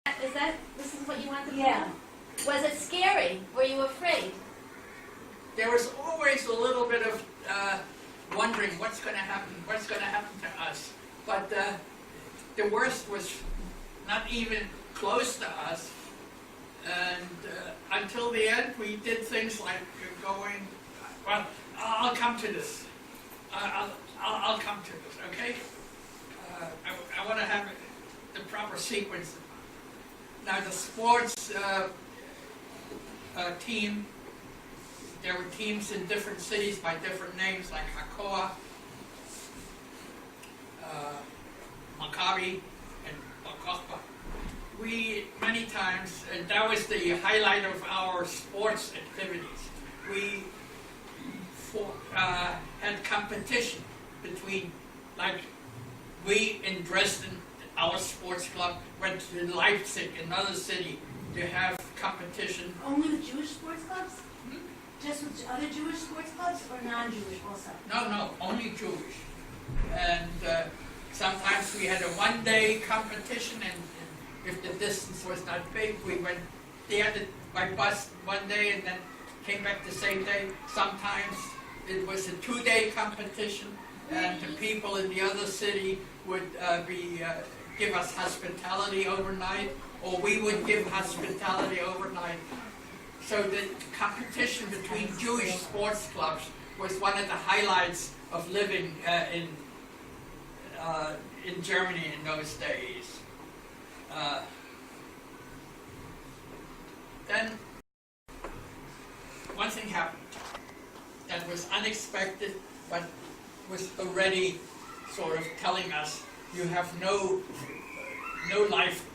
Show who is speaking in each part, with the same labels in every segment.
Speaker 1: This is what you want to do?
Speaker 2: Yeah.
Speaker 1: Was it scary? Were you afraid?
Speaker 3: There was always a little bit of wondering what's going to happen to us. But the worst was not even close to us. And until the end, we did things like going, well, I'll come to this. I'll come to this, okay? I want to have the proper sequence. Now the sports team, there were teams in different cities by different names, like Hakoah, Maccabi, and Bar-Kokhba. We, many times, and that was the highlight of our sports activities, we had competition between, like, we in Dresden, our sports club, went to Leipzig, another city, to have competition.
Speaker 2: Only with Jewish sports clubs? Just with other Jewish sports clubs or non-Jewish also?
Speaker 3: No, only Jewish. And sometimes we had a one-day competition, and if the distance was not big, we went there by bus one day and then came back the same day. Sometimes it was a two-day competition, and the people in the other city would give us hospitality overnight, or we would give hospitality overnight. So the competition between Jewish sports clubs was one of the highlights of living in Germany in those days. Then one thing happened that was unexpected, but was already sort of telling us you have no life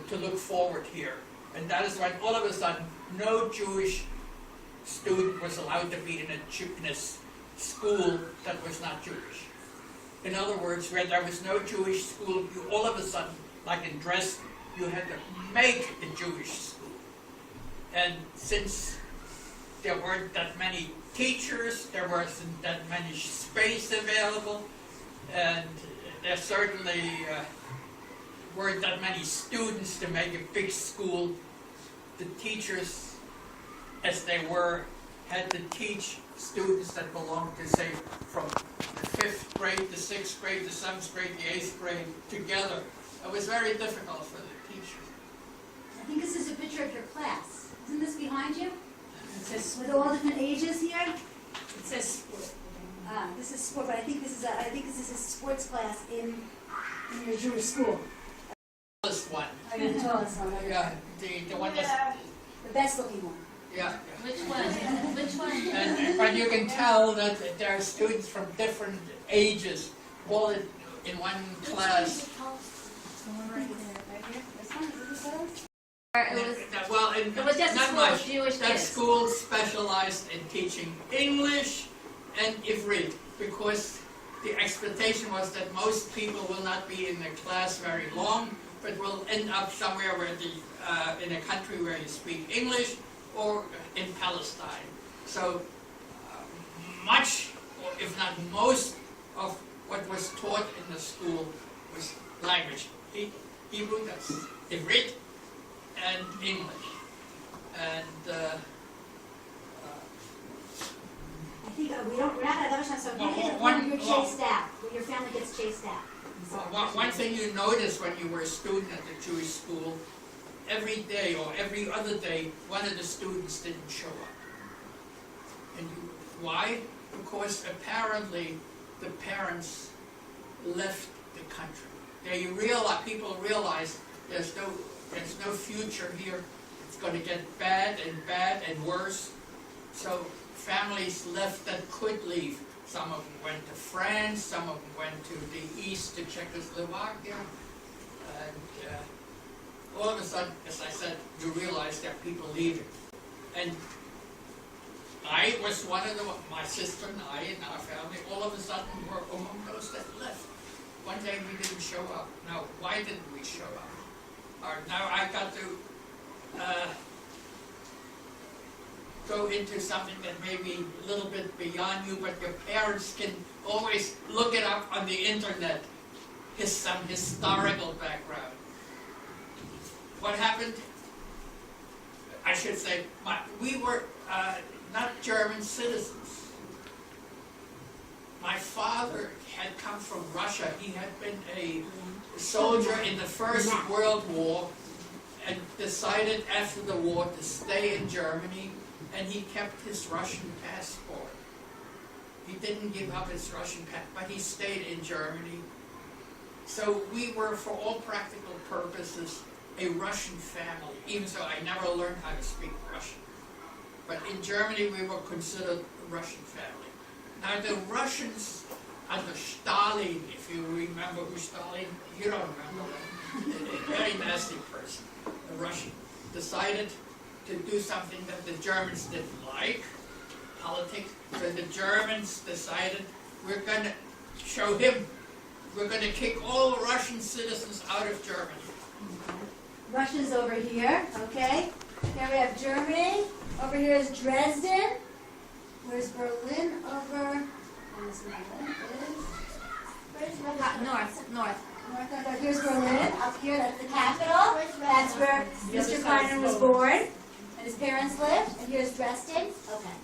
Speaker 3: to look forward here. And that is when all of a sudden no Jewish student was allowed to be in a school that was not Jewish. In other words, where there was no Jewish school, you all of a sudden, like in Dresden, you had to make a Jewish school. And since there weren't that many teachers, there wasn't that many space available, and there certainly weren't that many students to make a big school. The teachers, as they were, had to teach students that belonged to, say, from the 5th grade, the 6th grade, the 7th grade, the 8th grade, together. It was very difficult for the teachers.
Speaker 2: I think this is a picture of your class. Isn't this behind you? It says with all different ages here. It says sport. This is sport, but I think this is a sports class in your Jewish school.
Speaker 3: The tallest one.
Speaker 2: The tallest one.
Speaker 3: Yeah, the one that's...
Speaker 2: The best looking one.
Speaker 3: Yeah.
Speaker 1: Which one? Which one?
Speaker 3: But you can tell that there are students from different ages, all in one class.
Speaker 2: The one right here. This one, is this the
Speaker 1: It was just a
Speaker 3: not
Speaker 1: school of
Speaker 3: much.
Speaker 1: Jewish
Speaker 3: That
Speaker 1: kids.
Speaker 3: school specialized in teaching English and Ivrit, because the expectation was that most people will not be in the class very long, but will end up somewhere where in a country where you speak English, or in Palestine. So much, or if not most, of what was taught in the school was language. Hebrew, that's Ivrit, and English. And
Speaker 2: I think we're not going to have much time, so you're chased out. Your family gets chased out.
Speaker 3: one thing you notice when you were a student at the Jewish school, every day or every other day, one of the students didn't show up. And why? Because apparently the parents left the country. People realize there's no future here. It's going to get bad and worse. So families left that could leave. Some of them went to France, some of them went to the east, to Czechoslovakia. And all of a sudden, as I said, you realize there are people leaving. And I was one of my sister and I and our family, all of a sudden were among those that left. One day we didn't show up. Now, why didn't we show up? Now I got to go into something that may be a little bit beyond you, but your parents can always look it up on the internet. Some historical background. what happened, I should say, we were not German citizens. My father had come from Russia. He had been a soldier in the First World War and decided after the war to stay in Germany, and he kept his Russian passport. He didn't give up his Russian passport, but he stayed in Germany. So we were, for all practical purposes, a Russian family, even though I never learned how to speak Russian. But in Germany we were considered a Russian family. Now the Russians under Stalin, if you remember who Stalin, you don't remember that, a very nasty person, a Russian, decided to do something that the Germans didn't like, politics. So the Germans decided, we're going to show him, we're going to kick all Russian citizens out of Germany.
Speaker 2: Russia's over here, okay? Here we have Germany. Over here is Dresden. Where's Berlin? Over. Where's Berlin? North. Here's Berlin. Up here, that's the capital. That's where Mr. Kleinerman was born, and his parents lived. And here's Dresden. Okay.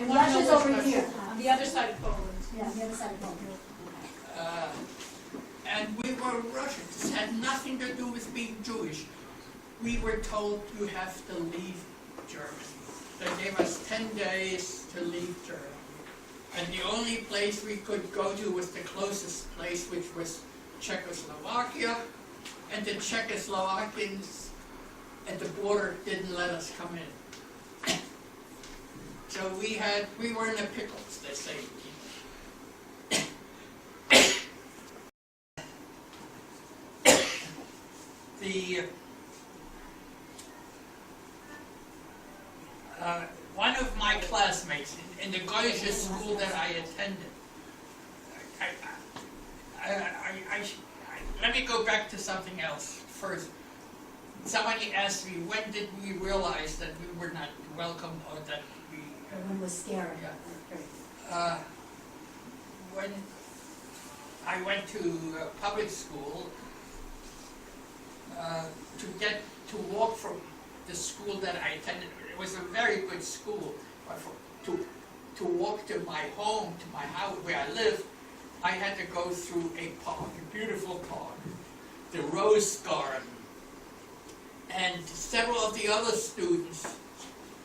Speaker 2: And Russia's over here.
Speaker 4: On the other side of Poland.
Speaker 2: Yeah, the other side of Poland.
Speaker 3: And we were Russians. It had nothing to do with being Jewish. We were told you have to leave Germany. They gave us 10 days to leave Germany. And the only place we could go to was the closest place, which was Czechoslovakia. And the Czechoslovakians at the border didn't let us come in. So we were in a pickle, as they say. One of my classmates in the Goyish school that I attended, let me go back to something else first. Somebody asked me, when did we realize that we were not welcome, or that we...
Speaker 2: Everyone was scared.
Speaker 3: Yeah. When I went to public school, to walk from the school that I attended, it was a very good school, but to walk to my home, to my house where I live, I had to go through a park, a beautiful park, the Rose Garden, and several of the other students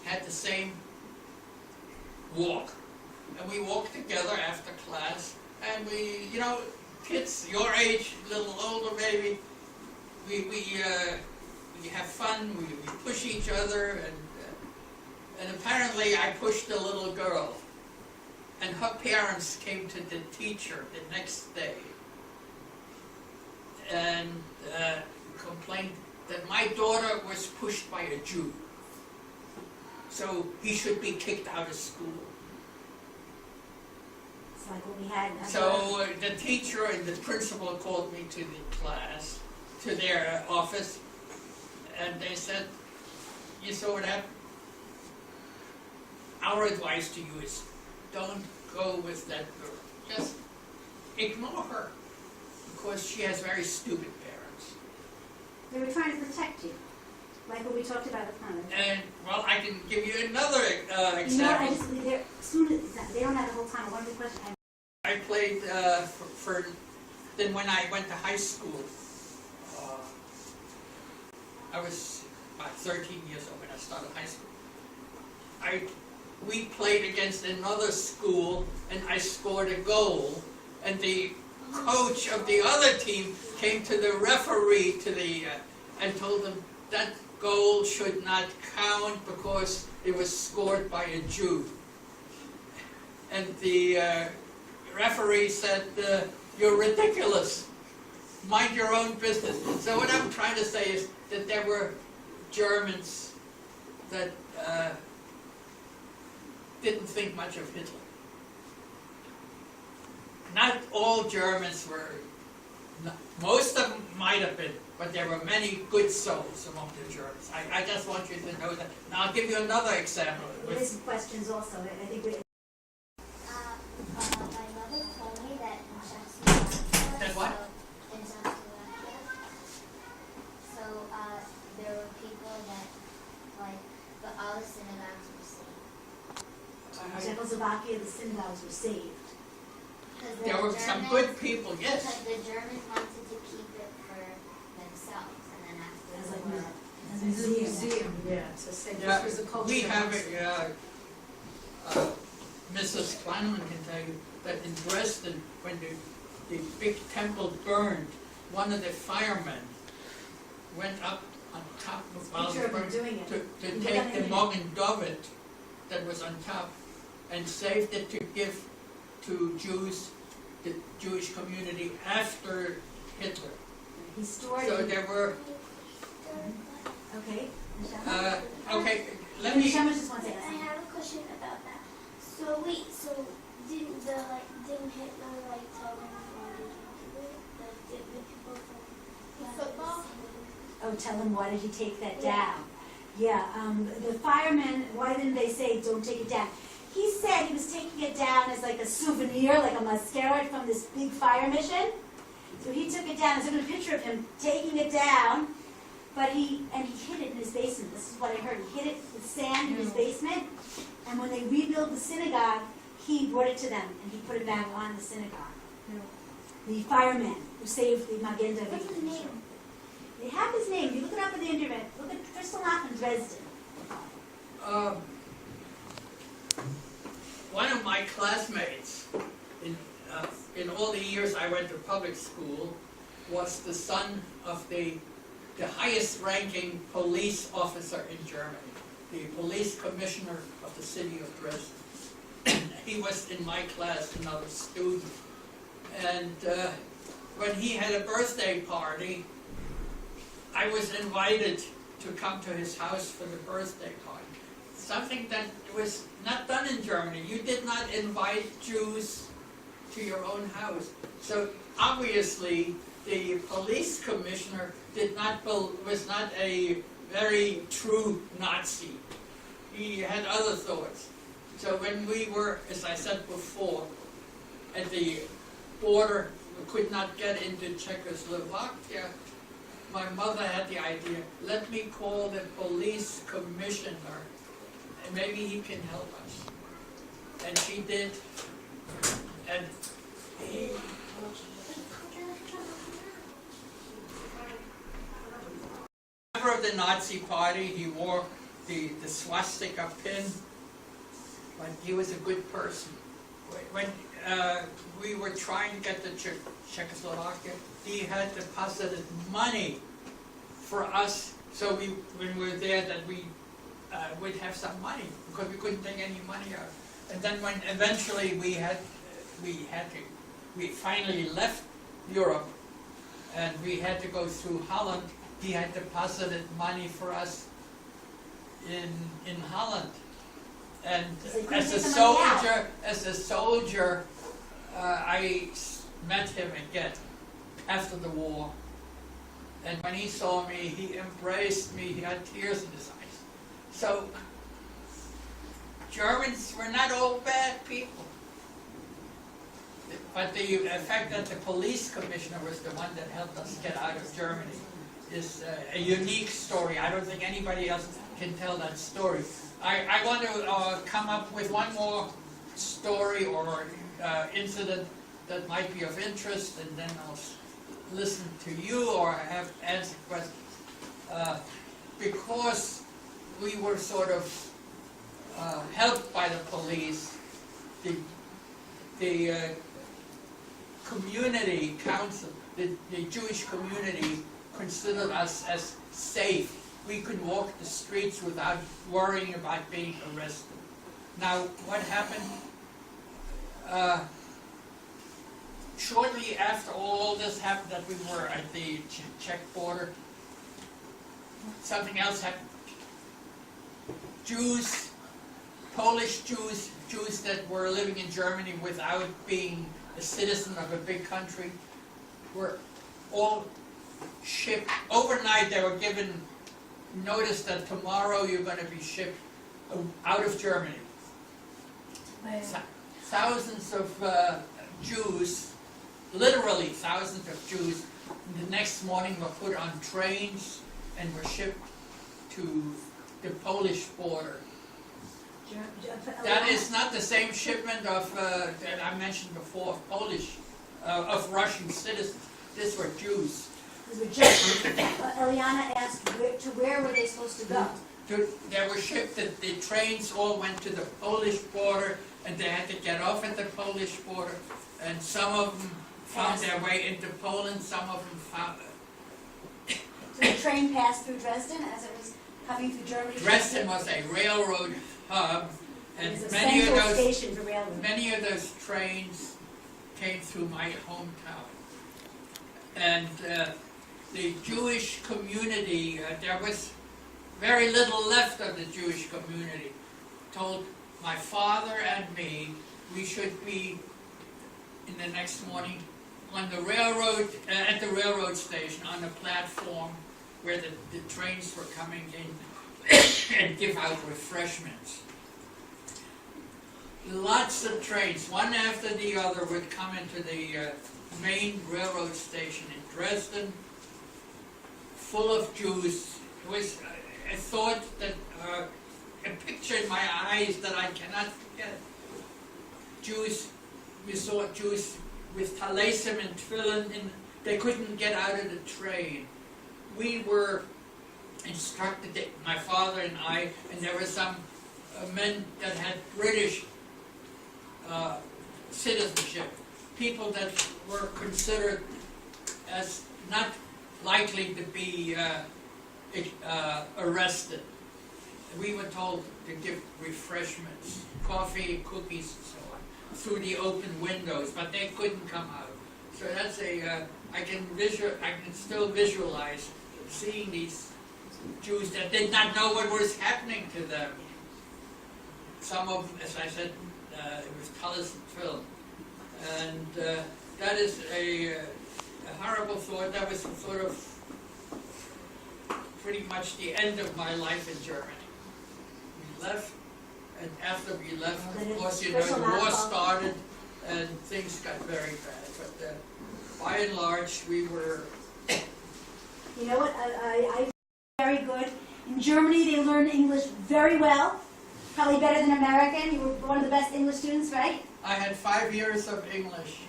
Speaker 3: had the same walk, and we walked together after class, and we, you know, kids your age, a little older maybe, we have fun, we push each other, and apparently I pushed a little girl, and her parents came to the teacher the next day and complained that my daughter was pushed by a Jew, so he should be kicked out of school.
Speaker 2: It's like what we had.
Speaker 3: So the teacher and the principal called me to the class, to their office, and they said, you saw what happened? Our advice to you is, don't go with that girl. Just ignore her, because she has very stupid parents.
Speaker 2: They were trying to protect you, like what we talked about at the time.
Speaker 3: And, well, I can give you another example.
Speaker 2: You know, they don't have the whole time. One question.
Speaker 3: I played then when I went to high school, I was about 13 years old when I started high school. We played against another school, and I scored a goal, and the coach of the other team came to the referee and told him that goal should not count because it was scored by a Jew. And the referee said, you're ridiculous. Mind your own business. So what I'm trying to say is that there were Germans that didn't think much of Hitler. Not all Germans were, most of them might have been, but there were many good souls among the Germans. I just want you to know that. Now I'll give you another example.
Speaker 2: There's some questions also. I think we...
Speaker 5: My mother told me that in Czechoslovakia,
Speaker 3: That what?
Speaker 5: in Czechoslovakia, so there
Speaker 2: Czechoslovakia, the synagogues were saved.
Speaker 5: Because
Speaker 3: There were some good people, yes.
Speaker 5: Because the Germans wanted to keep it for themselves, and then after
Speaker 2: As
Speaker 5: the
Speaker 2: like
Speaker 5: war.
Speaker 2: as a museum.
Speaker 4: Yeah, so say
Speaker 3: Yeah,
Speaker 4: this was a culture.
Speaker 3: we have it, Mrs. Kleinerman can tell you that in Dresden, when the big temple burned, one of the firemen went up on top of while
Speaker 2: Picture
Speaker 3: it
Speaker 2: of them
Speaker 3: burned
Speaker 2: doing it.
Speaker 3: to
Speaker 2: You
Speaker 3: take
Speaker 2: got
Speaker 3: the
Speaker 2: it.
Speaker 3: Magen David that was on top and saved it to give to Jews, the Jewish community after Hitler.
Speaker 2: He stored
Speaker 3: So
Speaker 2: it.
Speaker 3: there were,
Speaker 2: Okay. Michelle?
Speaker 3: okay, let me,
Speaker 2: Shemesh just wants to
Speaker 6: I
Speaker 2: ask.
Speaker 6: have a question about that. So wait, so didn't Hitler tell them why did he do it? The people from football?
Speaker 2: Oh, tell him, why did he take that down? Yeah, the firemen, why didn't they say, don't take it down? He said he was taking it down as like a souvenir, like a masquerade from this big fire mission. So he took it down. I took a picture of him taking it down, but he hid it in his basement. This is what I heard. He hid it with sand in his basement, and when they rebuilt the synagogue, he brought it to them, and he put it back on the synagogue. The firemen who saved the Magen David.
Speaker 6: What's his name?
Speaker 2: They have his name. You look it up on the internet. Look at Kristallnacht in Dresden.
Speaker 3: One of my classmates, in all the years I went to public school, was the son of the highest ranking police officer in Germany, the police commissioner of the city of Dresden. He was in my class, another student. And when he had a birthday party, I was invited to come to his house for the birthday party. Something that was not done in Germany. You did not invite Jews to your own house. So obviously the police commissioner was not a very true Nazi. He had other thoughts. So when we were, as I said before, at the border, we could not get into Czechoslovakia, my mother had the idea, let me call the police commissioner, and maybe he can help us. And she did, and he... Member of the Nazi party, he wore the swastika pin, but he was a good person. When we were trying to get to Czechoslovakia, he had deposited money for us, so when we were there, that we would have some money, because we couldn't take any money out. And then when eventually we finally left Europe, and we had to go through Holland, he had deposited money for us in Holland. And as a soldier, I met him again after the war. And when he saw me, he embraced me, he had tears in his eyes. So, Germans were not all bad people. But the fact that the police commissioner was the one that helped us get out of Germany is a unique story. I don't think anybody else can tell that story. I want to come up with one more story or incident that might be of interest, and then I'll listen to you or have answered questions. Because we were sort of helped by the police, the community council, the Jewish community considered us as safe. We could walk the streets without worrying about being arrested. Now, what happened? Shortly after all this happened, that we were at the Czech border, something else happened. Jews, Polish Jews, Jews that were living in Germany without being a citizen of a big country, were all shipped. Overnight they were given notice that tomorrow you're going to be shipped out of Germany. Thousands of Jews, literally thousands of Jews, the next morning were put on trains and were shipped to the Polish border. That is not the same shipment of, that I mentioned before, of Polish, of Russian citizens. These were Jews.
Speaker 2: These were Jews. Eliana asked, where were they supposed to go?
Speaker 3: They were shipped, the trains all went to the Polish border, and they had to get off at the Polish border, and some of them found their way into Poland, some of them found...
Speaker 2: So the train passed through Dresden as it was coming through Germany?
Speaker 3: Dresden was a railroad hub, and
Speaker 2: It was a
Speaker 3: many of
Speaker 2: central
Speaker 3: those
Speaker 2: station for railroad.
Speaker 3: many of those trains came through my hometown. And the Jewish community, there was very little left of the Jewish community, told my father and me we should be in the next morning on the railroad, at the railroad station, on the platform where the trains were coming in and give out refreshments. Lots of trains, one after the other, would come into the main railroad station in Dresden, full of Jews. It was a thought that, a picture in my eyes that I cannot forget. Jews, we saw Jews with talesim and tefillin, and they couldn't get out of the train. We were instructed, my father and I, and there were some men that had British citizenship, people that were considered as not likely to be arrested. We were told to give refreshments, coffee, cookies, and so on, through the open windows, but they couldn't come out. So that's I can still visualize seeing these Jews that did not know what was happening to them. Some of them, as I said, it was Tallis and Phil. And that is a horrible thought. That was sort of pretty much the end of my life in Germany. We left, and after we left, of course, you know, the war started, and things got very bad. But by and large, we were...
Speaker 2: You know what, I very good. In Germany, they learn English very well. Probably better than American. You were one of the best English students, right?
Speaker 3: I had 5 years of English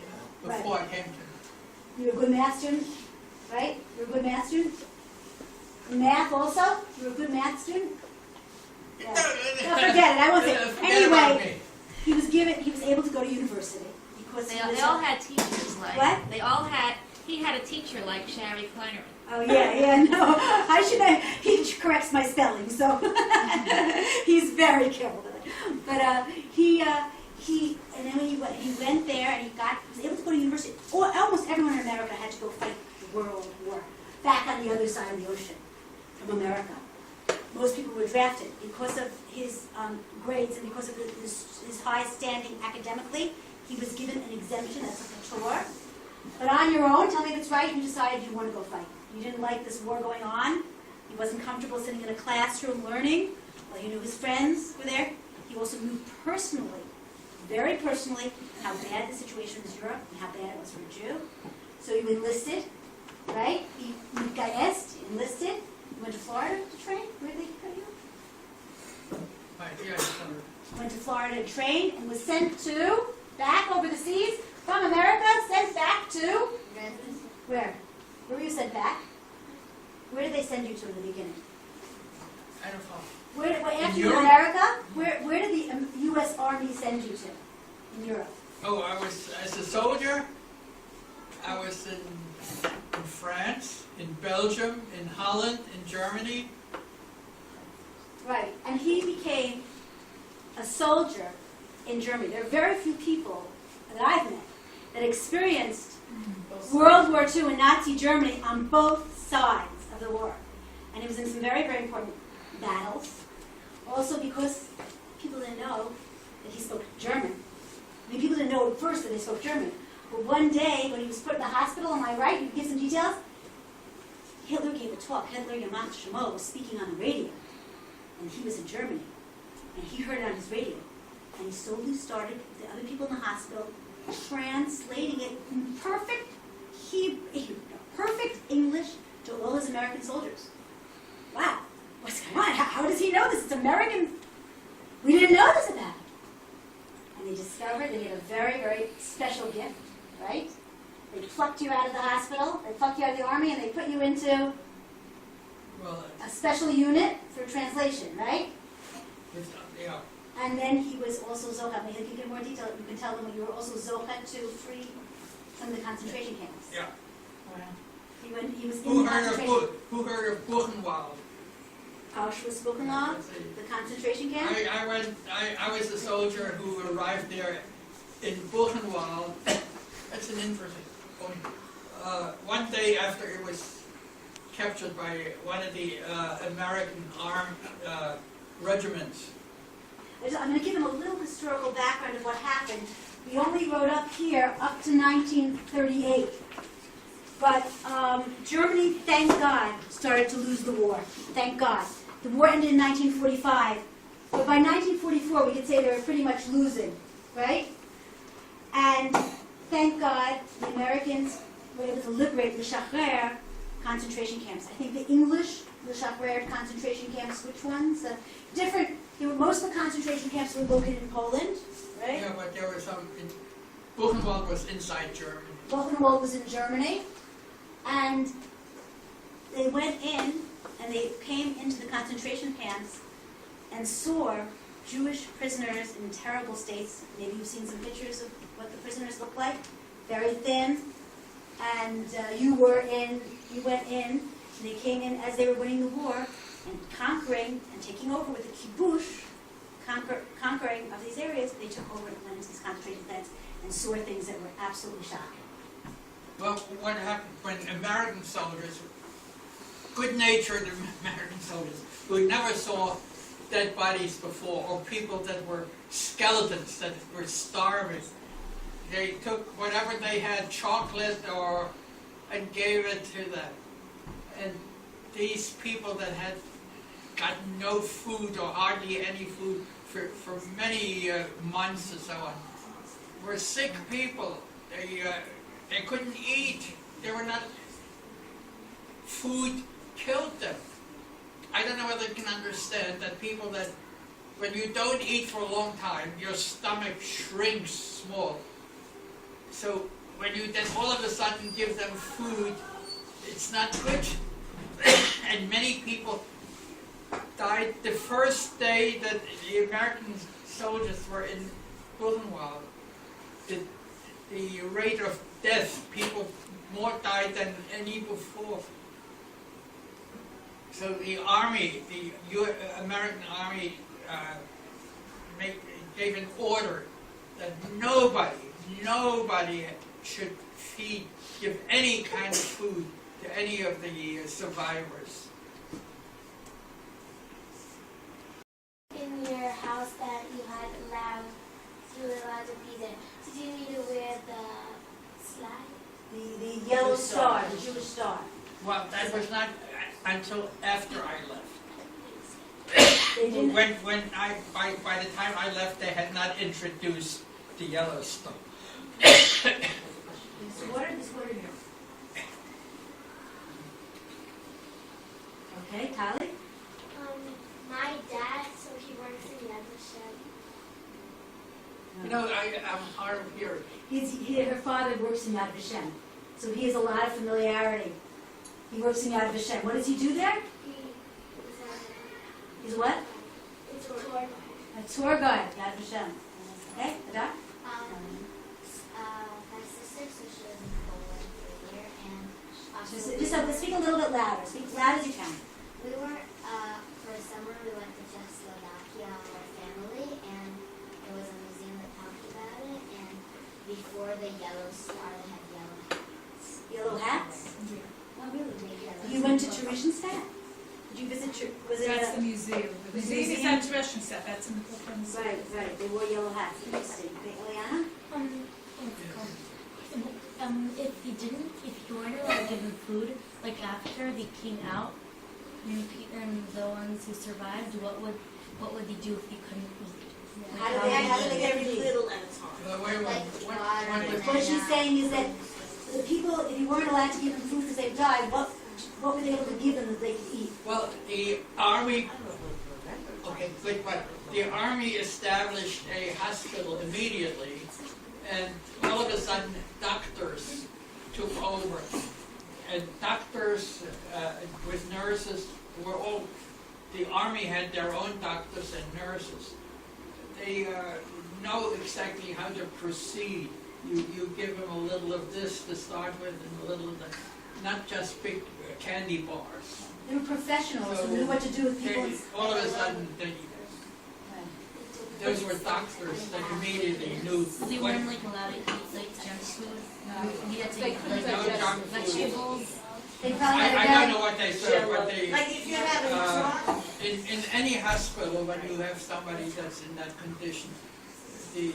Speaker 3: before I came to...
Speaker 2: You were a good math student, right? You were a good math student? In math also? You were a good math student? Yeah. No, forget it, I won't say it. Anyway, he was able to go to university. Because
Speaker 1: They all had teachers like...
Speaker 2: What?
Speaker 1: He had a teacher like Sherry Kleinerman.
Speaker 2: Oh yeah, no. He corrects my spelling, so he's very careful with it. But and then when he went there and he was able to go to university. Almost everyone in America had to go fight the World War back on the other side of the ocean from America. Most people were drafted because of his grades and because of his high standing academically. He was given an exemption, that's like a tour. But on your own, tell me if it's right, you decided you want to go fight. You didn't like this war going on. He wasn't comfortable sitting in a classroom learning. Well, he knew his friends were there. He also knew personally, very personally, how bad the situation was in Europe and how bad it was for a Jew. So you enlisted, right? He enlisted. You went to Florida to train? Where did they put you? Went to Florida to train and was sent to, back over the seas, from America, sent back to?
Speaker 5: Dresden.
Speaker 2: Where? Where were you sent back? Where did they send you to in the beginning?
Speaker 3: I don't know.
Speaker 2: After you were in America, where did the U.S. Army send you to in Europe?
Speaker 3: Oh, I was, as a soldier, I was in France, in Belgium, in Holland, in Germany.
Speaker 2: Right, and he became a soldier in Germany. There are very few people that I've met that experienced World War II and Nazi Germany on both sides of the war. And he was in some very, very important battles. Also because people didn't know that he spoke German. I mean, people didn't know at first that he spoke German. But one day, when he was put in the hospital, am I right? You give some details? Hitler gave a talk. Hitler Yamach Shemo was speaking on the radio. And he was in Germany. And he heard it on his radio. And he slowly started, with the other people in the hospital, translating it in perfect English to all his American soldiers. Wow, what's going on? How does he know this? It's American. We didn't know very, very special gift, right? They plucked you out of the hospital, they plucked you out of the army, and they put you into
Speaker 3: Well,
Speaker 2: a special unit for translation, right?
Speaker 3: yeah.
Speaker 2: And then he was also Zohar. Maybe you get more detail. You can tell them you were also Zohar to free from the concentration camps.
Speaker 3: Yeah.
Speaker 2: He was in
Speaker 3: Who
Speaker 2: the
Speaker 3: heard
Speaker 2: concentration.
Speaker 3: who heard of Buchenwald?
Speaker 2: Auschwitz-Birkenau, the concentration camp.
Speaker 3: I was a soldier who arrived there in Buchenwald. That's an interesting point. One day after it was captured by one of the American armed regiments.
Speaker 2: I'm going to give them a little historical background of what happened. We only wrote up here up to 1938. But Germany, thank God, started to lose the war. Thank God. The war ended in 1945. But by 1944, we could say they were pretty much losing, right? And thank God, the Americans were able to liberate the Shachrer concentration camps. I think the English, the Shachrer concentration camps, which ones? Most of the concentration camps were located in Poland, right?
Speaker 3: Yeah, but there were some. Buchenwald was inside Germany.
Speaker 2: Buchenwald was in Germany. And they went in, and they came into the concentration camps and saw Jewish prisoners in terrible states. Maybe you've seen some pictures of what the prisoners look like. Very thin. And you went in, and they came in as they were winning the war and conquering and taking over with the kibush, conquering of these areas. They took over and went into these concentration camps and saw things that were absolutely shocking.
Speaker 3: Well, what happened when American soldiers, good-natured American soldiers, who never saw dead bodies before, or people that were skeletons that were starving, they took whatever they had, chocolate and gave it to them. And these people that had got no food or hardly any food for many months and so on, were sick people. They couldn't eat. They were not. Food killed them. I don't know whether you can understand that people that, when you don't eat for a long time, your stomach shrinks small. So when you then all of a sudden give them food, it's not good. And many people died the first day that the American soldiers were in Buchenwald. The rate of death, people more died than any before. So the army, the American army, gave an order that nobody should give any kind of food to any of the survivors.
Speaker 6: In your house that you were allowed to be there, did you need to wear the flag?
Speaker 2: The yellow star, the Jewish star.
Speaker 3: Well, that was not until after I left.
Speaker 2: They didn't.
Speaker 3: By the time I left, they had not introduced the Yellowstone.
Speaker 2: This water here. Okay, Tali?
Speaker 6: My dad, so he works in Yad Vashem.
Speaker 3: You know, I'm hard of hearing.
Speaker 2: Her father works in Yad Vashem, so he has a lot of familiarity. He works in Yad Vashem. What does he do there? He's what?
Speaker 6: It's a tour guide.
Speaker 2: A tour guide, Yad Vashem. Okay, Ada?
Speaker 5: My sister, so she was in Poland for a year, and
Speaker 2: Just speak a little bit louder. Speak as loud as you can.
Speaker 5: we were, for summer, we went to Czechoslovakia with our family, and there was a museum that talked about it, and before the yellow star, they had yellow hats.
Speaker 2: Yellow hats? Oh, really?
Speaker 5: They had
Speaker 2: You went to Theresienstadt? Did you visit?
Speaker 4: That's the museum. The museum is at Dresden. That's in the Brooklyn.
Speaker 2: Right. They wore yellow hats. Interesting. Okay, Eliana?
Speaker 7: If you weren't allowed to give them food, like after they came out, and the ones who survived, what would they do if they couldn't eat?
Speaker 2: How do they get relief?
Speaker 8: Little at a time.
Speaker 2: What she's saying is that the people, if you weren't allowed to give them food because they've died, what were they able to give them that they could eat?
Speaker 3: Well, the army. Okay, but the army established a hospital immediately And all of a sudden, doctors took over. And doctors with nurses were all, the army had their own doctors and nurses. They know exactly how to proceed. You give them a little of this to start with and a little of that, not just big candy bars.
Speaker 2: They were professionals who knew what to do with people.
Speaker 3: All of a sudden, those were doctors that immediately knew.
Speaker 7: So they weren't like allowed to eat like junk food. You had to eat like
Speaker 3: No junk food.
Speaker 7: vegetables.
Speaker 2: They probably
Speaker 3: I
Speaker 2: had
Speaker 3: don't
Speaker 2: a
Speaker 3: know what they serve, but they,
Speaker 8: Like if you're having trauma,
Speaker 3: in any hospital, when you have somebody that's in that condition, the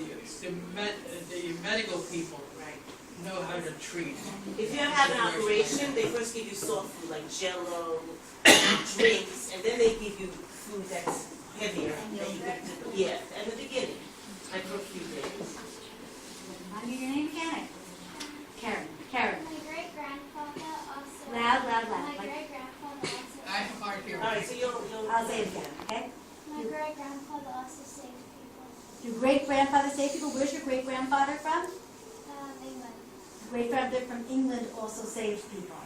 Speaker 3: medical people know how to treat.
Speaker 8: if you're having an operation, they first give you soft food like Jello, drinks, and then they give you food that's heavier that you can do. Yeah, at the beginning, like for a few days.
Speaker 2: I need your name, Karen. Karen.
Speaker 6: My great grandfather also.
Speaker 2: Loud.
Speaker 6: My
Speaker 2: Like,
Speaker 6: great grandfather also.
Speaker 3: I have hard hearing.
Speaker 8: All right, so you'll.
Speaker 2: I'll say it again, okay?
Speaker 6: My great grandfather also saved people.
Speaker 2: Your great-grandfather saved people. Where's your great-grandfather from?
Speaker 6: England.
Speaker 2: Great-grandfather from England also saved people.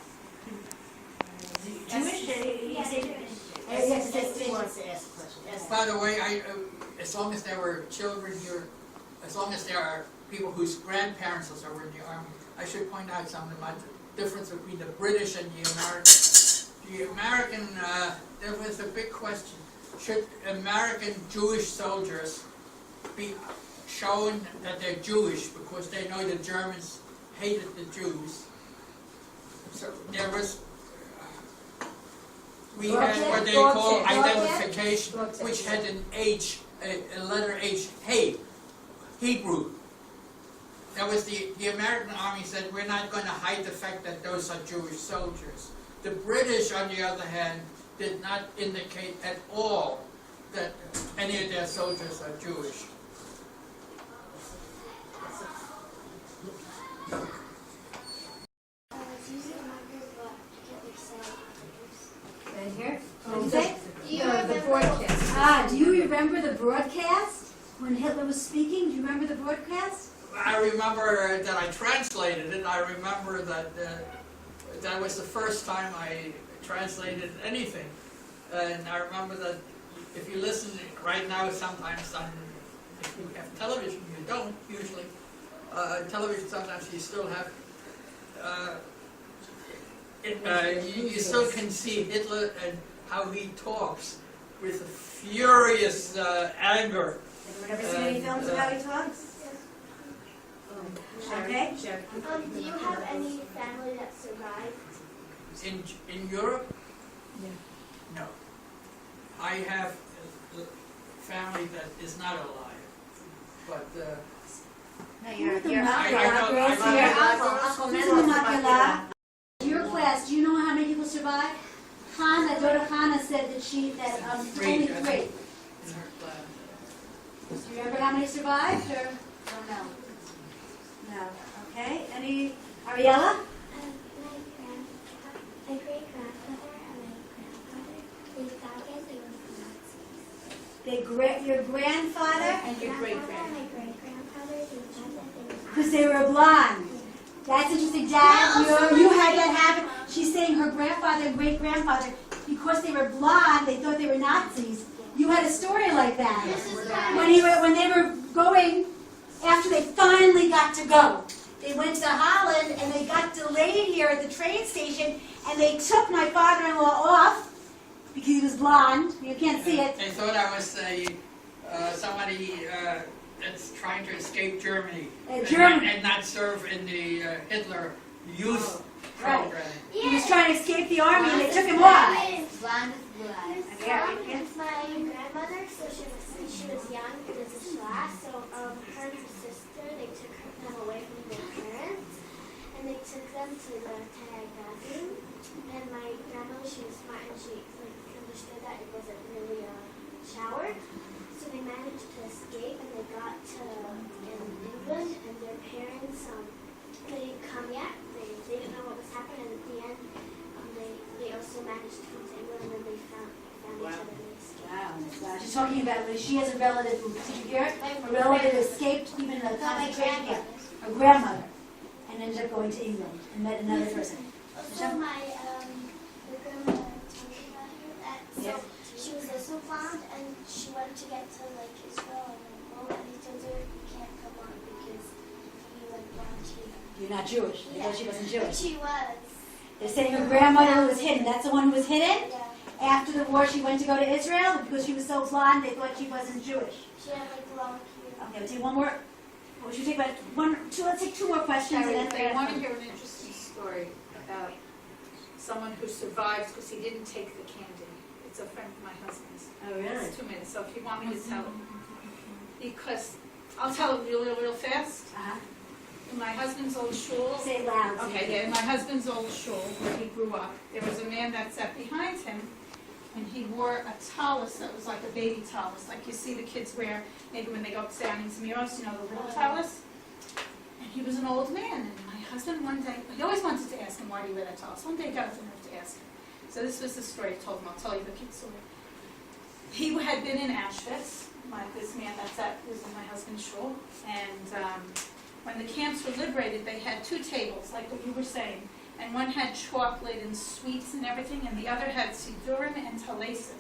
Speaker 2: Jewish?
Speaker 6: Yeah,
Speaker 2: Saved-
Speaker 6: Jewish.
Speaker 2: Yes,
Speaker 8: He wants to ask a question. Yes.
Speaker 3: By the way, as long as there were children here, as long as there are people whose grandparents were in the army, I should point out something about the difference between the British and the American. The American, there was a big question. Should American Jewish soldiers be shown that they're Jewish because they know the Germans hated the Jews? So there was, we had what they call identification, which had an H, a letter H, hey, Hebrew. That was the American army said, we're not going to hide the fact that those are Jewish soldiers. The British, on the other hand, did not indicate at all that any of their soldiers are Jewish.
Speaker 6: I was using a marker, but I can't excel.
Speaker 2: Right here. What did you say?
Speaker 6: Do you remember?
Speaker 2: Do you remember the broadcast when Hitler was speaking? Do you remember the broadcast?
Speaker 3: I remember that I translated it. I remember that that was the first time I translated anything. And I remember that if you listen right now, sometimes if you have television, you don't usually. Television, sometimes you still have. You still can see Hitler and how he talks with furious anger.
Speaker 2: Anyone ever seen any films of how he talks? Okay.
Speaker 6: Do you have any family that survived?
Speaker 3: In Europe? No. I have a family that is not alive, but Your class, do you know how many people survived? Hannah, daughter Hannah said that only 3. in her class.
Speaker 2: Do you remember how many survived, or no? No. Okay. Any? Ariella?
Speaker 6: My great-grandfather and my grandfather, they died as they were Nazis.
Speaker 2: Your grandfather?
Speaker 6: And your great-grandfather and my great-grandfather, they died as they were
Speaker 2: Because they were blonde. That's interesting, Dad. You had that happen. She's saying her grandfather and great-grandfather, because they were blonde, they thought they were Nazis. You had a story like that. When they were going, after they finally got to go, they went to Holland and they got delayed here at the train station, and they took my father-in-law off because he was blonde. You can't see it.
Speaker 3: They thought I was somebody that's trying to escape Germany and not serve in the Hitler youth program.
Speaker 2: He was trying to escape the army, and they took him off.
Speaker 5: Blonde with blue eyes.
Speaker 6: My grandmother, so when she was young, it was a class, so her and her sister, they took them away from their parents, and they took them to the Tagazin, and my grandmother, she was smart, and she understood that it wasn't really a shower, so they managed to escape, and they got to England, and their parents, they didn't come yet, they didn't know what was happening, and at the end, they also managed to come to England, and then they found each other and they escaped.
Speaker 2: Wow. she's talking about when she has a relative who, did you hear? A relative escaped even in a concentration camp. Her grandmother, and ended up going to England and met another person.
Speaker 6: Also, my the grandmother told me about her that
Speaker 2: Yes.
Speaker 6: she was also blonde and she wanted to get to like Israel and well, and he told her you can't come on because you like blonde here.
Speaker 2: You're not Jewish. They thought she wasn't
Speaker 6: But
Speaker 2: Jewish.
Speaker 6: she was.
Speaker 2: They're saying her grandmother who was hidden. That's the one who was hidden?
Speaker 6: Yeah.
Speaker 2: After the war, she went to go to Israel, but because she was so blonde, they thought she wasn't Jewish.
Speaker 6: She had like long hair.
Speaker 2: Okay, we'll take one more. What should we take about let's take two more questions and then
Speaker 4: They want to hear an interesting story about someone who survived because he didn't take the candy. It's a friend of my husband's.
Speaker 2: Oh, really?
Speaker 4: It's 2 minutes, so if you want me to tell it. Because, I'll tell it real fast.
Speaker 2: Uh-huh.
Speaker 4: In my husband's old shul,
Speaker 2: Say it loud.
Speaker 4: okay, yeah, in my husband's old shul where he grew up, there was a man that sat behind him, and he wore a tallis that was like a baby tallis, like you see the kids wear maybe when they go up to say Anim Zmiros, you know, the little tallis. And he was an old man, and my husband one day, he always wanted to ask him why he wore that tallis. One day he got the nerve to ask him. So this was the story I told him. I'll tell you the kid's story. He had been in Auschwitz, like this man was in my husband's shul, and when the camps were liberated, they had 2 tables, like what you were saying, and one had chocolate and sweets and everything, and the other had sidurim and talesim.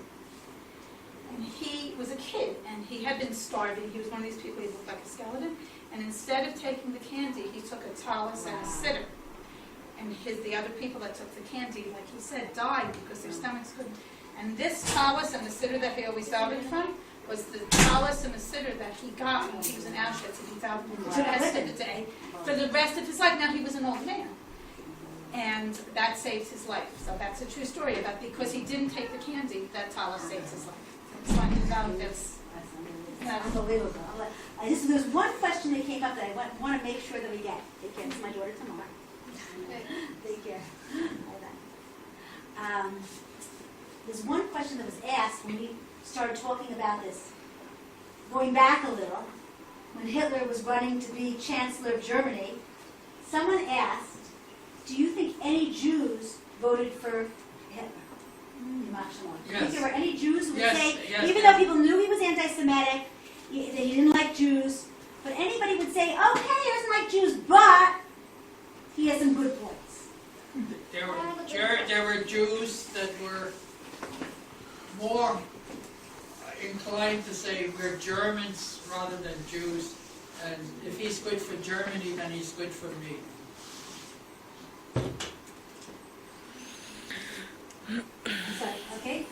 Speaker 4: And he was a kid, and he had been starving. He was one of these people who looked like a skeleton, and instead of taking the candy, he took a tallis and a siddur. And the other people that took the candy, like he said, died because their stomachs couldn't. And this tallis and the siddur that he always davened from was the tallis and the siddur that he got when he was in Auschwitz, and he davened for the rest of the day, for the rest of his life. Now he was an old man, and that saved his life. So that's a true story about because he didn't take the candy, that tallis saved his life. So I knew that was
Speaker 2: Unbelievable. There's one question that came up that I want to make sure that we get. Take care. This is my daughter Tamar. Take care. Bye-bye. There's one question that was asked when we started talking about this. Going back a little, when Hitler was running to be Chancellor of Germany, someone asked, do you think any Jews voted for Hitler? Do you think there were any Jews who would say, even though people knew he was anti-Semitic, that he didn't like Jews, but anybody would say, okay, he doesn't like Jews, but he has some good points.
Speaker 3: There were Jews that were more inclined to say we're Germans rather than Jews, and if he's good for Germany, then he's good for me.
Speaker 2: Sorry, okay.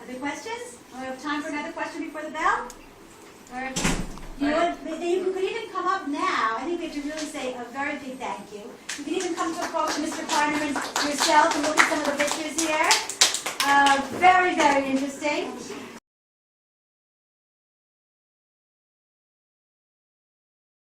Speaker 2: Other questions? Do we have time for another question before the bell? Or, you know what, you could even come up now. I think we have to really say a very big thank you. You can even come to approach Mr. Kleinerman yourself and look at some of the pictures here. Very, very interesting.